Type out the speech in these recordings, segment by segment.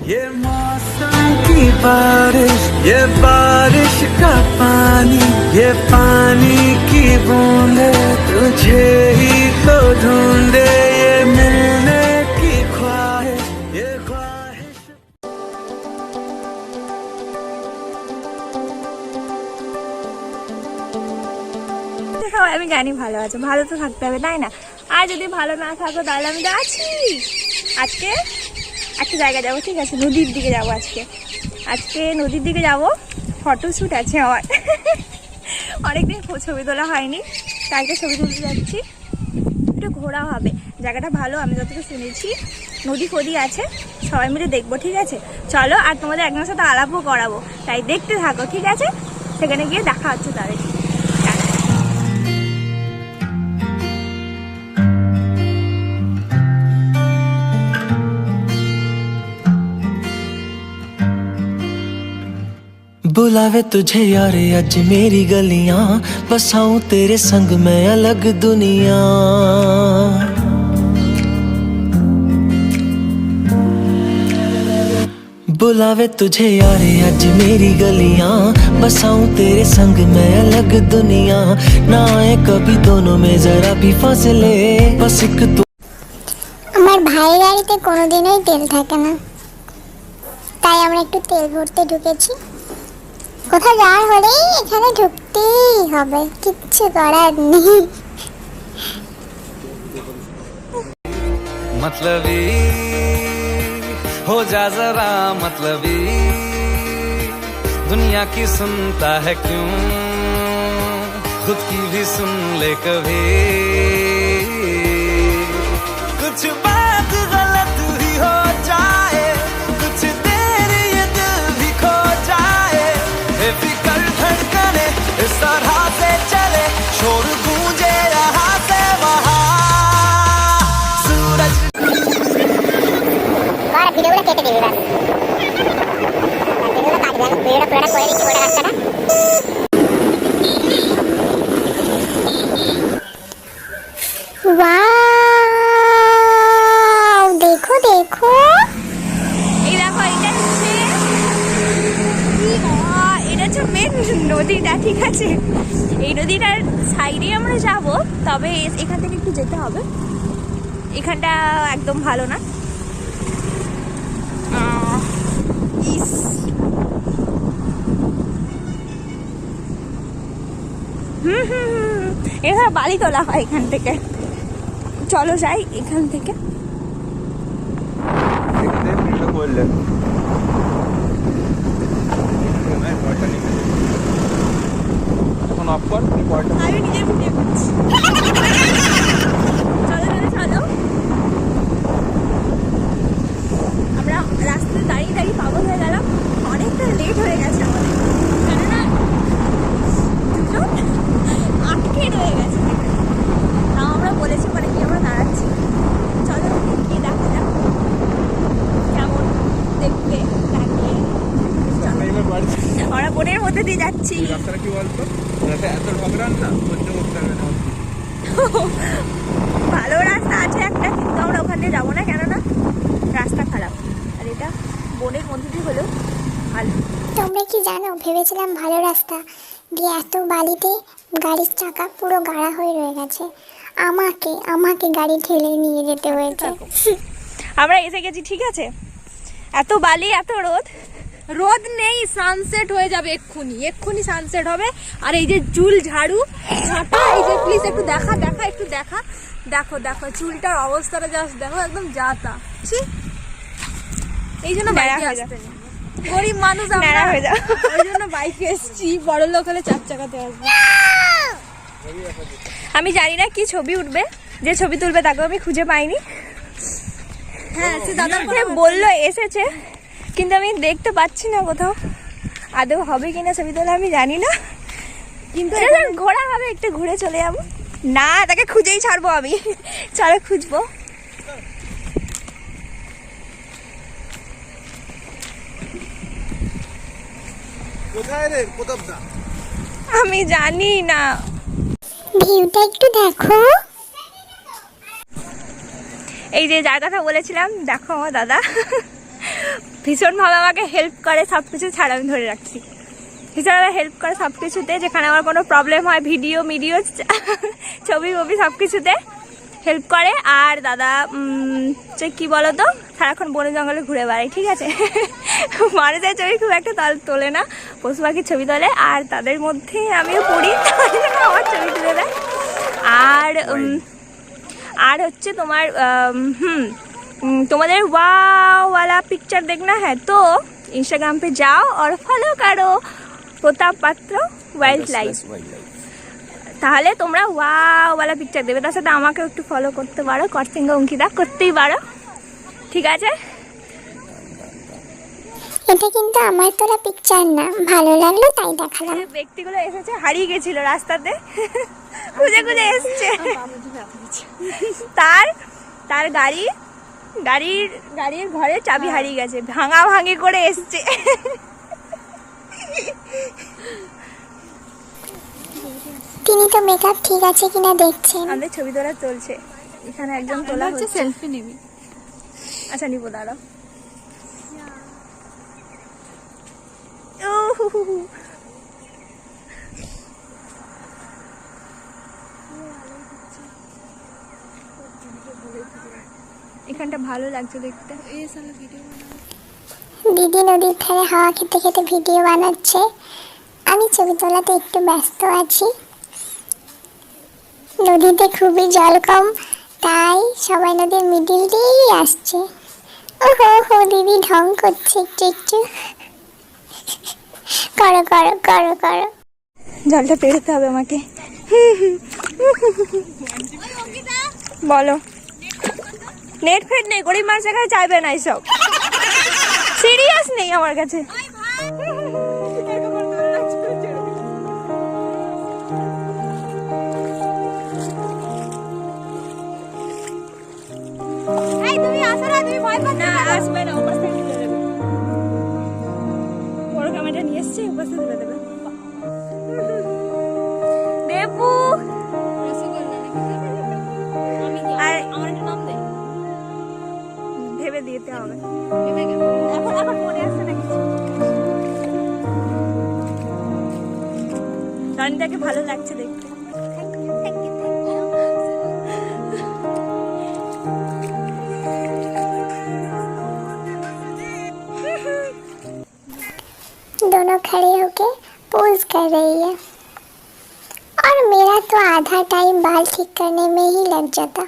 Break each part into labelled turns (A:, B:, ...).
A: ये मौसम की बारिश, ये बारिश का पानी, ये पानी की बूंदे तुझे ही तो ढूंढे, ये मिलने की ख्वाहिश, ये ख्वाहिश।
B: আমি জানি ভালো আছে, ভালো তো থাকতে হবে তাই না? আর যদি ভালো না থাকো তাহলে আমি তো আছি। আজকে একটা জায়গায় যাবো, ঠিক আছে? নদীর দিকে যাবো আজকে নদীর দিকে যাবো। ফটোশ্যুট আছে আমার। অনেকদিন ছবি তোলা হয়নি, তাইকে ছবি তুলতে যাচ্ছি। একটু ঘোরা হবে, জায়গাটা ভালো আমি যতটুকু শুনেছি। নদী ফদি আছে, সবাই মিলে দেখবো, ঠিক আছে? চলো, আর তোমাদের একজনের সাথে আলাপও করাবো, তাই দেখতে থাকো, ঠিক আছে? সেখানে গিয়ে দেখা হচ্ছে তাদের।
A: बुलावे तुझे यार आज मेरी गलियां, बसाऊं तेरे संग मैं अलग दुनिया। बुलावे तुझे यार आज मेरी गलियां, बसाऊं तेरे संग मैं अलग दुनिया। ना आए कभी दोनों में जरा भी फासले, बस एक तू।
C: আমার ভাইয়ের গাড়িতে কোনোদিনই তেল থাকে না, তাই আমরা একটু তেল ভরতে ঢুকেছি। কোথাও যাওয়ার হলেই এখানে ঢুকতেই হবে, কিচ্ছু করার নেই।
A: मतलबी हो जा जरा मतलबी, दुनिया की सुनता है क्यों, खुद की भी सुन ले कभी। कुछ बात गलत ही हो जाए, कुछ देर ये दिल भी खो जाए, बेफिक्र धड़कने इस तरह से चले, शोर गूंजे यहाँ से वहाँ। सूरज
C: ভিডিওগুলো কেটে দিবি, বাস ভিডিওগুলো কাটবি, আমি ভিডিওটা পুরোটা করে দিচ্ছি গোটা রাস্তাটা। ওয়াও, দেখো দেখো,
B: এই দেখো, এটা হচ্ছে মেন নদীটা, ঠিক আছে? এই নদীটার সাইডে আমরা যাব, তবে এখান থেকে একটু যেতে হবে। এখানটা একদম ভালো না। এখানে বালি তোলা হয় এখান থেকে। চলো যাই এখান থেকে। আমি নিজের ভিডিও করছি। চলো চলো চলো, আমরা রাস্তায় দাঁড়িয়ে দাঁড়িয়ে পাগল হয়ে গেলাম, অনেকটা লেট হয়ে গেছে আমাদের, কেননা দুজন আটকে রয়ে গেছে। তাও আমরা বলেছি মানে কি আমরা দাঁড়াচ্ছি। চলো গিয়ে দেখা যাক কেমন দেখতে লাগে। আমরা বোনের মধ্যে দিয়ে যাচ্ছি।
D: কি বলতো, এত ঝগড়া না সহ্য করতে হবে না।
B: ভালো রাস্তা আছে একটা, কিন্তু আমরা ওখানে যাবো না, কেননা রাস্তা খারাপ। আর এটা বনের মধ্যে দিয়ে হলেও ভালো।
C: তোমরা কি জানো, ভেবেছিলাম ভালো রাস্তা, দিয়ে এত বালিতে গাড়ির চাকা পুরো গাড়া হয়ে রয়ে গেছে। আমাকে গাড়ি ঠেলে নিয়ে যেতে হয়েছে।
B: আমরা এসে গেছি, ঠিক আছে? এত বালি, এত রোদ নেই, সানসেট হয়ে যাবে এক্ষুনি সানসেট হবে। আর এই যে চুল ঝাড়ু ঝাঁটা, এই যে প্লিজ একটু দেখা একটু দেখা, দেখো চুলটার অবস্থাটা জাস্ট দেখো, একদম যাতা। এই জন্য বাইকে আসতে নেই, গরিব মানুষ আমরা, ওই জন্য বাইকে এসছি। বড় লোক হলে 4 চাকাতে আসবে। আমি জানি না কি ছবি উঠবে, যে ছবি তুলবে তাকে আমি খুঁজে পাইনি। হ্যাঁ, সে দাদা বললো এসেছে, কিন্তু আমি দেখতে পাচ্ছি না কোথাও। আদৌ হবে কিনা ছবি তোলা আমি জানি না, কিন্তু ঘোরা হবে, একটু ঘুরে চলে যাবো। না, তাকে খুঁজেই ছাড়বো আমি। চলো খুঁজবো। আমি জানি না।
C: ভিউটা একটু দেখো।
B: এই যে যার কথা বলেছিলাম, দেখো আমার দাদা ভীষণভাবে আমাকে হেল্প করে সব কিছু, ছাড় আমি ধরে রাখছি, ভীষণভাবে হেল্প করে সব কিছুতে, যেখানে আমার কোনো প্রবলেম হয় ভিডিও ছবি সব কিছুতে হেল্প করে। আর দাদা কি বলতো, সারাক্ষণ বনে জঙ্গলে ঘুরে বেড়ায়, ঠিক আছে। মানুষের ছবি খুব একটা তোলে না, পশু পাখির ছবি তোলে, আর তাদের মধ্যে আমিও পড়ি, আমার ছবি তুলে দেয়। আর হচ্ছে তোমার তোমাদের वाला पिक्चर देखना है तो इंस्टाग्राम पे जाओ और फॉलो करो প্রতাপ পাত্র ওয়াইল্ড লাইফ, তাহলে তোমরা वाला পিকচার দেবে। তার সাথে আমাকে একটু ফলো করতে পারো, করসিংহা অঙ্কিতা করতেই পারো, ঠিক আছে।
C: এটা কিন্তু আমার তোলা পিকচার না, ভালো লাগলো তাই দেখালাম।
B: ব্যক্তিগুলো এসেছে, হারিয়ে গেছিল রাস্তাতে, খুঁজে খুঁজে এসছে। তার গাড়ির ঘরে চাবি হারিয়ে গেছে, ভাঙি করে এসছে।
C: তিনি তো মেকআপ ঠিক আছে কিনা দেখছেন।
B: আমাদের ছবি তোলা চলছে, এখানে একজন তোলা হচ্ছে, সেলফি নিবি? আচ্ছা নিবো, দাঁড়াও। এখানটা ভালো লাগছে দেখতে।
C: দিদি নদীর ধারে হাওয়া খেতে খেতে ভিডিও বানাচ্ছে, আমি ছবি তোলাতে একটু ব্যস্ত আছি। নদীতে খুবই জল কম, তাই সবাই নদীর মিডিল দিয়েই আসছে। ওহো দিদি ঢং করছে একটু। করো করো করো করো,
B: জলটা পেরোতে হবে আমাকে। বলো, নেট ফেট নেই, গরিব মানুষের কাছে চাইবে না এইসব, সিরিয়াস নেই আমার কাছে। তুমি আসো না, তুমি ভয় পাচ্ছ না? আসবে না, ওপাশ থেকে তুলে দেবে, বড় ক্যামেরাটা নিয়ে এসছে, ওপাশ থেকে তুলে দেবে। দেবু আর আমার একটা নাম দে, ভেবে দিতে হবে, এখন মনে আসছে না কিছু। রনিতাকে ভালো লাগছে দেখতে।
C: दोनों खड़े होके पोज कर रही है और मेरा तो आधा टाइम बाल ठीक करने में ही लग जाता।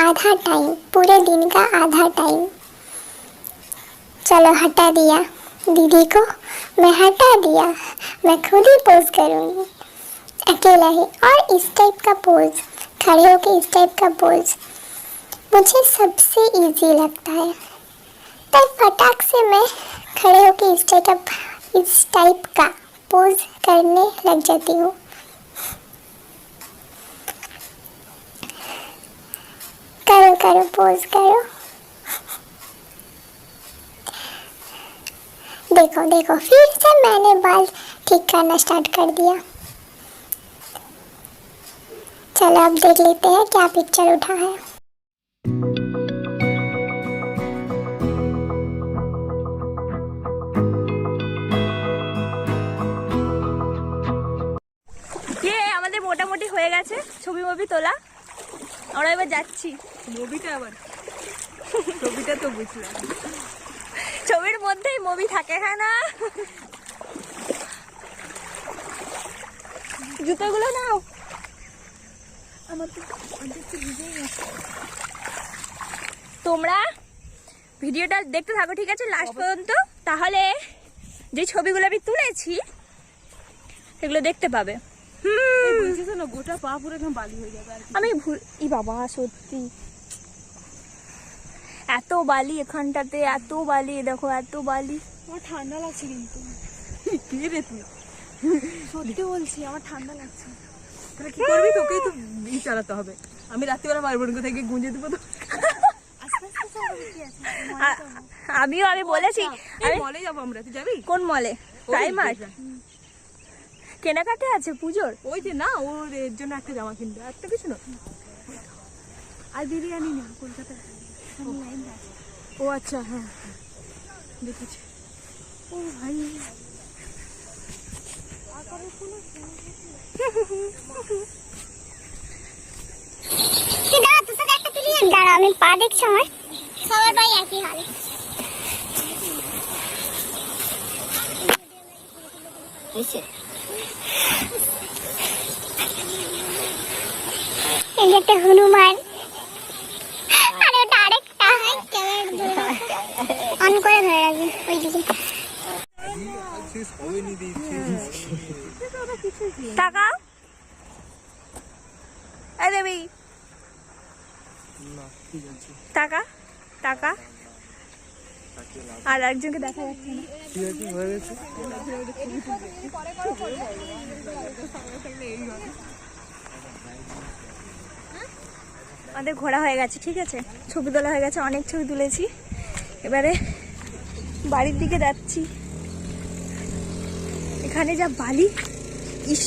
C: आधा टाइम, पूरे दिन का आधा टाइम। चलो हटा दिया दीदी को, मैं हटा दिया, मैं खुद ही पोज करूँगी अकेला ही। और इस टाइप का पोज, खड़े होके इस टाइप का पोज मुझे सबसे इजी लगता है, तब फटाक से मैं खड़े होके इस टाइप का पोज करने लग जाती हूँ। करो करो पोज करो। देखो देखो, फिर से मैंने बाल ठीक करना स्टार्ट कर दिया। चलो अब देख लेते हैं क्या पिक्चर उठा है।
B: মোটামুটি হয়ে গেছে ছবি তোলা, আমরা এবার যাচ্ছি।
E: ছবিটা তো বুঝলাম,
B: ছবির মধ্যেই মুভি থাকে, হ্যাঁ না? জুতোগুলো নাও, আমার তো ভিজেই গেছে। তোমরা ভিডিওটা দেখতে থাকো, ঠিক আছে, লাস্ট পর্যন্ত, তাহলে যে ছবিগুলো আমি তুলেছি সেগুলো দেখতে পাবে।
E: গোটা পা পুরো একদম বালি হয়ে যাবে।
B: আমি বাবা সত্যি এত বালি এখানটাতে, এত বালি, দেখো এত বালি।
E: আমার ঠান্ডা লাগছে, কিন্তু কি রে তুই, সত্যি বলছি আমার ঠান্ডা লাগছে। তাহলে কি করবি? তোকেই তো চালাতে হবে। আমি রাত্রিবেলা মারবো থেকে গুঁজে দেবো তো।
B: আমি বলেছি
E: মলে যাবো আমরা, তুই যাবি?
B: কোন মলে? প্রাইমার্ট কেনাকাটা আছে পুজোর,
E: ওই যে না, ওর এর জন্য একটা জামা কিনবে, আর তো কিছু না। আর বিরিয়ানি না, কলকাতায় ও আচ্ছা, হ্যাঁ দেখেছি। ও ভাই
C: দাঁড়া, আমি পা দেখছি আমার সবার ভাই একই হাল। এই যে একটা হনুমান, আর ওটা আরেকটা অন করে ধরে রাখবে ওইদিকে।
B: টাকা এই দেবী টাকা টাকা আর একজনকে দেখা যাচ্ছে না। আমাদের ঘোরা হয়ে গেছে, ঠিক আছে, ছবি তোলা হয়ে গেছে, অনেক ছবি তুলেছি। এবারে বাড়ির দিকে যাচ্ছি। এখানে যা বালি, ইস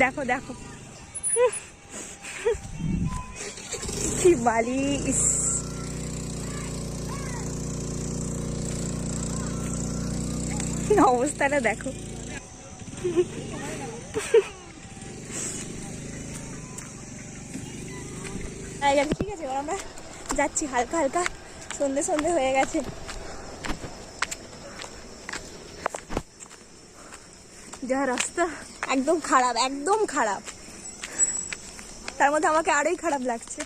B: দেখো দেখো কি বালি, ইস অবস্থাটা দেখো। ঠিক আছে, এবার আমরা যাচ্ছি, হালকা হালকা সন্ধে সন্ধে হয়ে গেছে। যা রাস্তা একদম খারাপ, একদম খারাপ, তার মধ্যে আমাকে আরোই খারাপ লাগছে।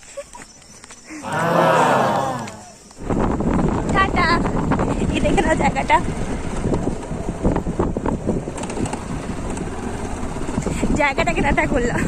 B: টাটা, এই দেখে না জায়গাটা, জায়গাটাকে টাটা করলাম।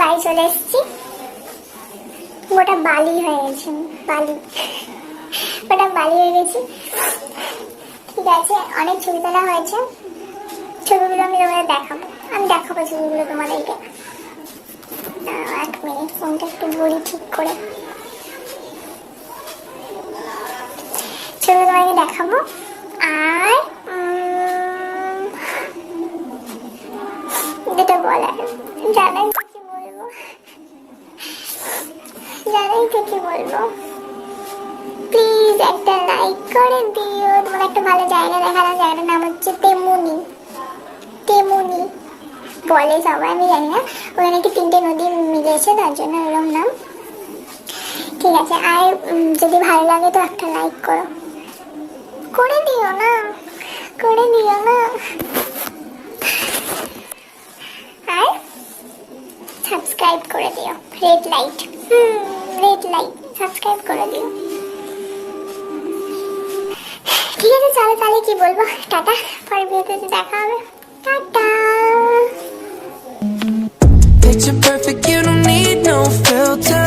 C: বাড়ি চলে এসেছি, গোটা বালি হয়ে গেছে, বালি, গোটা বালি হয়ে গেছি। ঠিক আছে, অনেক ছবি তোলা হয়েছে, ছবিগুলো আমি তোমাদের দেখাবো, আমি দেখাবো ছবিগুলো তোমাদেরকে। 1 মিনিট, ফোনটা একটু ঘড়ি ঠিক করে ছবি তোমাদেরকে দেখাবো। আর যেটা বলার, জানাই কি বলবো, প্লিজ একটা লাইক করে দিও। তোমার একটা ভালো জায়গা দেখালাম, জায়গাটার নাম হচ্ছে তেমুনি, তেমুনি বলে সবাই, আমি জানি না, ওখানে কি 3টে নদী মিলেছে তার জন্য এরকম নাম। ঠিক আছে, আর যদি ভালো লাগে তো একটা লাইক করে দিও না, করে দিও না। আর সাবস্ক্রাইব করে দিও, রেড লাইট, সাবস্ক্রাইব করে দিও। ঠিক আছে, চলো তাহলে কি বলবো, টাটা, পরের ভিডিওতে দেখা হবে, tata.
A: Picture perfect, you don't need no filter.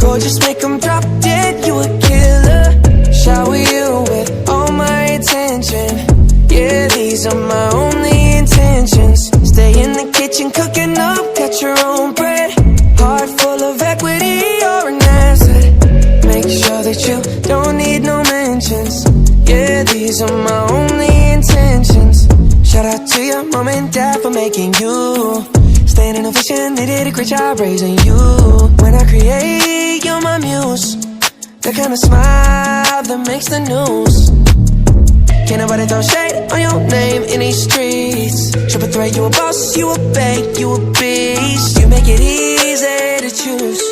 A: Gorgeous, make them drop dead, you a killer. Shower you with all my attention. Yeah, these are my only intentions. Stay in the kitchen, cooking up, got your own bread. Heart full of equity, you're an asset. Make sure that you don't need no mentions. Yeah, these are my only intentions. Shout out to your mom and dad for making you. Staying in a vision, they did a great job raising you. When I create, you're my muse. The kind of smile that makes the news. Can't nobody throw shade on your name in these streets. Triple threat, you a boss, you a bank, you a beast. You make it easy to choose.